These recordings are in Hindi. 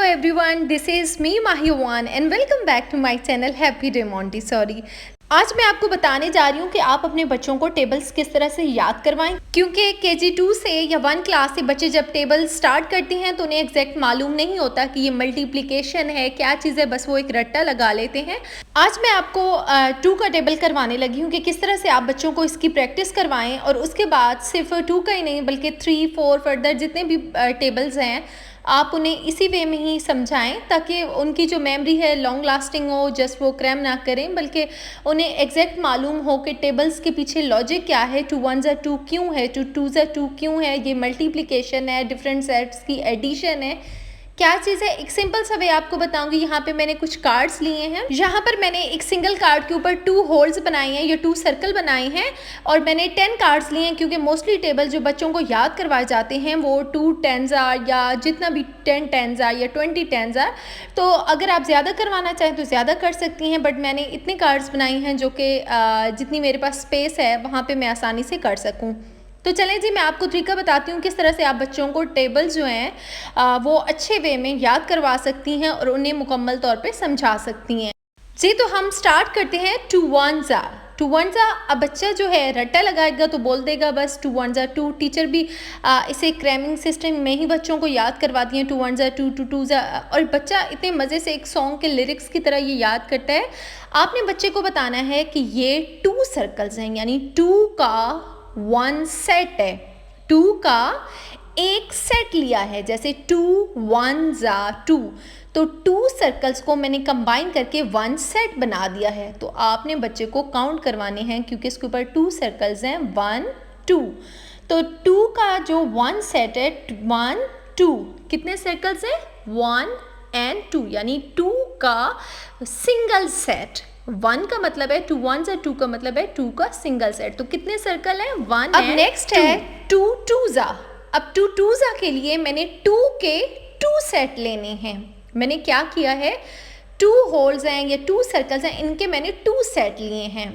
everyone, this is me Mahiyuan and welcome back to my channel Happy Day Montessori। आज मैं आपको बताने जा रही हूँ कि आप अपने बच्चों को टेबल्स किस तरह से याद करवाएं, क्योंकि केजी 2 से या 1 क्लास से बच्चे जब टेबल स्टार्ट करते हैं तो उन्हें एग्जैक्ट मालूम नहीं होता कि ये मल्टीप्लिकेशन है, क्या चीज़ है, बस वो एक रट्टा लगा लेते हैं। आज मैं आपको 2 का टेबल करवाने लगी हूँ कि किस तरह से आप बच्चों को इसकी प्रैक्टिस करवाएं और उसके बाद सिर्फ 2 का ही नहीं बल्कि 3, 4 फर्दर जितने भी टेबल्स हैं आप उन्हें इसी वे में ही समझाएं ताकि उनकी जो मेमोरी है लॉन्ग लास्टिंग हो, जस्ट वो क्रैम ना करें, बल्कि उन्हें एग्जैक्ट मालूम हो कि टेबल्स के पीछे लॉजिक क्या है, 2 1 ज़ा 2 क्यों है, 2 2 ज़ा 2 क्यों है, ये मल्टीप्लिकेशन है, डिफरेंट सेट्स की एडिशन है, क्या चीज़ है। एक सिंपल सा वे आपको बताऊंगी। यहाँ पे मैंने कुछ कार्ड्स लिए हैं। यहाँ पर मैंने एक सिंगल कार्ड के ऊपर 2 होल्स बनाए हैं या 2 सर्कल बनाए हैं और मैंने 10 कार्ड्स लिए हैं क्योंकि मोस्टली टेबल जो बच्चों को याद करवाए जाते हैं वो 2 10s या जितना भी 10 10s या 20 10s। तो अगर आप ज़्यादा करवाना चाहें तो ज़्यादा कर सकती हैं, बट मैंने इतने कार्ड्स बनाए हैं जो कि जितनी मेरे पास स्पेस है वहाँ पर मैं आसानी से कर सकूँ। तो चलें जी, मैं आपको तरीका बताती हूँ किस तरह से आप बच्चों को टेबल जो हैं वो अच्छे वे में याद करवा सकती हैं और उन्हें मुकम्मल तौर पे समझा सकती हैं। जी, तो हम स्टार्ट करते हैं 2 1 ज़ा 2 1 ज़ा। अब बच्चा जो है रट्टा लगाएगा तो बोल देगा बस 2 1 ज़ा 2। टीचर भी इसे क्रैमिंग सिस्टम में ही बच्चों को याद करवाती हैं 2 1 ज़ा 2 2 2 ज़ा, और बच्चा इतने मज़े से एक सॉन्ग के लिरिक्स की तरह ये याद करता है। आपने बच्चे को बताना है कि ये 2 सर्कल्स हैं, यानी 2 का 1 सेट है, 2 का एक सेट लिया है, जैसे 2 1 ज़ा 2, तो 2 सर्कल्स को मैंने कंबाइन करके 1 सेट बना दिया है। तो आपने बच्चे को काउंट करवाने हैं क्योंकि इसके ऊपर 2 सर्कल्स हैं 1 2, तो 2 का जो 1 सेट है 1 2, कितने सर्कल्स हैं 1 and 2, यानी 2 का सिंगल सेट। 1 का मतलब है 2 1 ज़ा 2 का मतलब है 2 का सिंगल सेट। तो कितने सर्कल हैं 1। अब नेक्स्ट है 2 2 ज़ा। अब 2 2 ज़ा के लिए मैंने 2 के 2 सेट लेने हैं। मैंने क्या किया है, 2 होल्स हैं या 2 सर्कल्स हैं, इनके मैंने 2 सेट लिए हैं।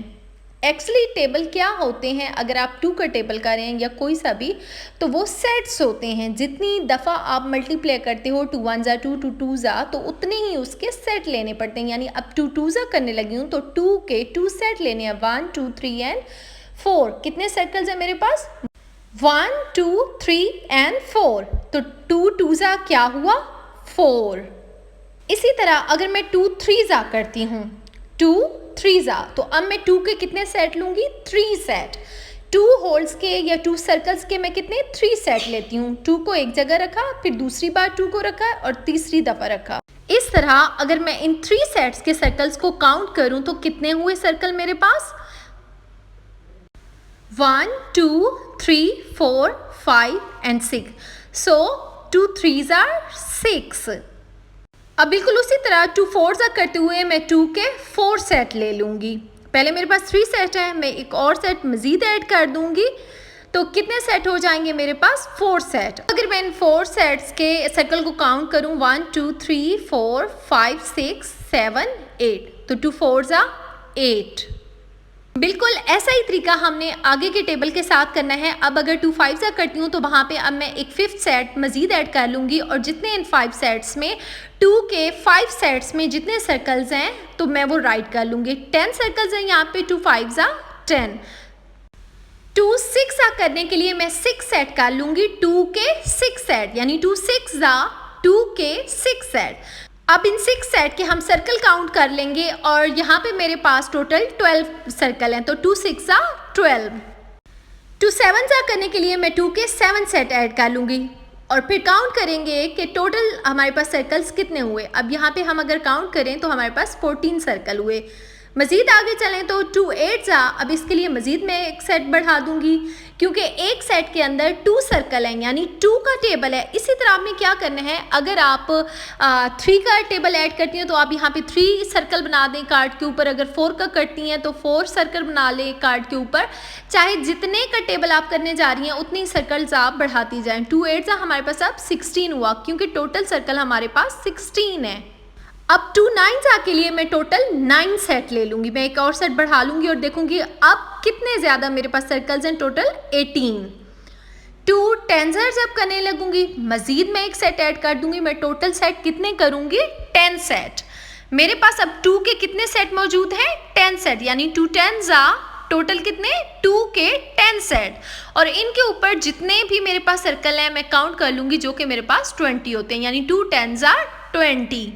एक्चुअली टेबल क्या होते हैं, अगर आप 2 का टेबल करें या कोई सा भी, तो वो सेट्स होते हैं। जितनी दफ़ा आप मल्टीप्लाई करते हो 2 1 ज़ा 2 2 2 ज़ा, तो उतने ही उसके सेट लेने पड़ते हैं। यानी अब 2 2 ज़ा करने लगी हूँ तो 2 के 2 सेट लेने हैं 1 2 3 and 4। कितने सर्कल्स हैं मेरे पास 1 2 3 and 4, तो 2 2 ज़ा क्या हुआ 4। इसी तरह अगर मैं 2 3 ज़ा करती हूँ 2 3 ज़ा, तो अब मैं 2 के कितने सेट लूँगी 3 सेट। 2 होल्स के या 2 सर्कल्स के मैं कितने 3 सेट लेती हूँ। 2 को एक जगह रखा, फिर दूसरी बार 2 को रखा और तीसरी दफ़ा रखा। इस तरह अगर मैं इन 3 सेट्स के सर्कल्स को काउंट करूँ तो कितने हुए सर्कल मेरे पास 1 2 3 4 5 and 6। So 2 3s are 6। अब बिल्कुल उसी तरह 2 4s करते हुए मैं 2 के 4 सेट ले लूँगी। पहले मेरे पास 3 सेट है, मैं एक और सेट मज़ीद ऐड कर दूँगी, तो कितने सेट हो जाएंगे मेरे पास 4 सेट। अगर मैं इन 4 सेट्स के सर्कल को काउंट करूँ 1 2 3 4 5 6 7 8, तो 2 4s are 8। बिल्कुल ऐसा ही तरीका हमने आगे के टेबल के साथ करना है। अब अगर 2 5 ज़ा करती हूँ तो वहाँ पे अब मैं एक 5th सेट मज़ीद ऐड कर लूँगी और जितने इन 5 सेट्स में 2 के 5 सेट्स में जितने सर्कल्स हैं तो मैं वो राइट कर लूँगी। 10 सर्कल्स हैं यहाँ पे 2 5 ज़ा 10। 2 6 ज़ा करने के लिए मैं 6 सेट कर लूँगी, 2 के 6 सेट, यानी 2 6 ज़ा 2 के 6 सेट। अब इन 6 सेट के हम सर्कल काउंट कर लेंगे और यहाँ पे मेरे पास टोटल 12 सर्कल हैं, तो 2 6 ज़ा 12। 2 7 ज़ा करने के लिए मैं 2 के 7 सेट ऐड कर लूँगी और फिर काउंट करेंगे कि टोटल हमारे पास सर्कल्स कितने हुए। अब यहाँ पे हम अगर काउंट करें तो हमारे पास 14 सर्कल हुए। मज़ीद आगे चलें तो 2 8 ज़ा। अब इसके लिए मज़ीद मैं एक सेट बढ़ा दूँगी क्योंकि एक सेट के अंदर 2 सर्कल हैं, यानी 2 का टेबल है। इसी तरह आपने क्या करना है, अगर आप 3 का टेबल ऐड करती हैं तो आप यहाँ पे 3 सर्कल बना दें कार्ड के ऊपर। अगर 4 का करती हैं तो 4 सर्कल बना लें कार्ड के ऊपर। चाहे जितने का टेबल आप करने जा रही हैं उतनी ही सर्कल्स आप बढ़ाती जाएँ। 2 8 ज़ा हमारे पास अब 16 हुआ क्योंकि टोटल सर्कल हमारे पास 16 है। अब 2 9 ज़ा के लिए मैं टोटल 9 सेट ले लूँगी। मैं एक और सेट बढ़ा लूँगी और देखूँगी अब कितने ज़्यादा मेरे पास सर्कल्स हैं, टोटल 18। टू टेंसर जब करने लगूंगी, मजीद मैं एक सेट ऐड कर दूंगी। मैं टोटल सेट कितने करूंगी? 10 सेट। मेरे पास अब 2 के कितने सेट मौजूद हैं? 10 सेट, यानी 2 10 टोटल कितने? 2 के 10 सेट। और इनके ऊपर जितने भी मेरे पास सर्कल हैं मैं काउंट कर लूंगी, जो कि मेरे पास 20 होते हैं, यानी 2 10 20।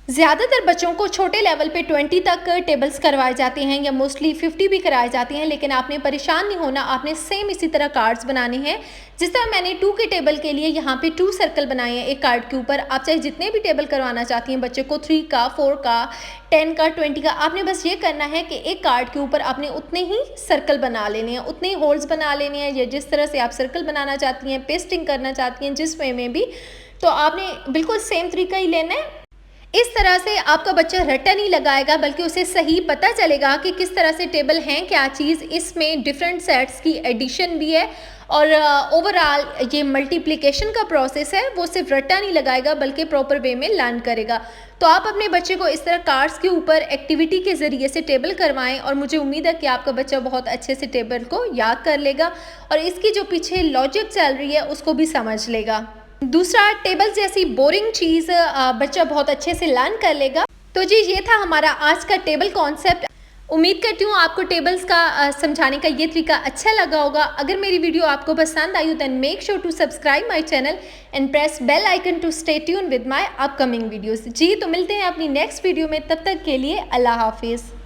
ज़्यादातर बच्चों को छोटे लेवल पे 20 तक टेबल्स करवाए जाते हैं या मोस्टली 50 भी कराए जाते हैं, लेकिन आपने परेशान नहीं होना। आपने सेम इसी तरह कार्ड्स बनाने हैं। जिस तरह मैंने 2 के टेबल के लिए यहाँ पे 2 सर्कल बनाए हैं एक कार्ड के ऊपर। आप चाहे जितने भी टेबल करवाना चाहती हैं बच्चे को, 3 का, 4 का, 10 का, 20 का, आपने बस ये करना है कि एक कार्ड के ऊपर आपने उतने ही सर्कल बना लेने हैं, उतने ही होल्स बना लेने हैं, या जिस तरह से आप सर्कल बनाना चाहती हैं, पेस्टिंग करना चाहती हैं, जिस वे में भी, तो आपने बिल्कुल सेम तरीका ही लेना है। इस तरह से आपका बच्चा रट्टा नहीं लगाएगा, बल्कि उसे सही पता चलेगा कि किस तरह से टेबल हैं, क्या चीज़। इसमें डिफरेंट सेट्स की एडिशन भी है, और ओवरऑल ये मल्टीप्लिकेशन का प्रोसेस है। वो सिर्फ रट्टा नहीं लगाएगा बल्कि प्रॉपर वे में लर्न करेगा। तो आप अपने बच्चे को इस तरह कार्ड्स के ऊपर एक्टिविटी के ज़रिए से टेबल करवाएं, और मुझे उम्मीद है कि आपका बच्चा बहुत अच्छे से टेबल को याद कर लेगा और इसकी जो पीछे लॉजिक चल रही है उसको भी समझ लेगा। दूसरा, टेबल जैसी बोरिंग चीज़ बच्चा बहुत अच्छे से लर्न कर लेगा। तो जी, ये था हमारा आज का टेबल कॉन्सेप्ट। उम्मीद करती हूँ आपको टेबल्स का समझाने का ये तरीका अच्छा लगा होगा। अगर मेरी वीडियो आपको पसंद आई हो then make sure to subscribe my channel and press bell icon to stay tune with my upcoming videos. जी, तो मिलते हैं अपनी नेक्स्ट वीडियो में, तब तक के लिए अल्लाह हाफिज़।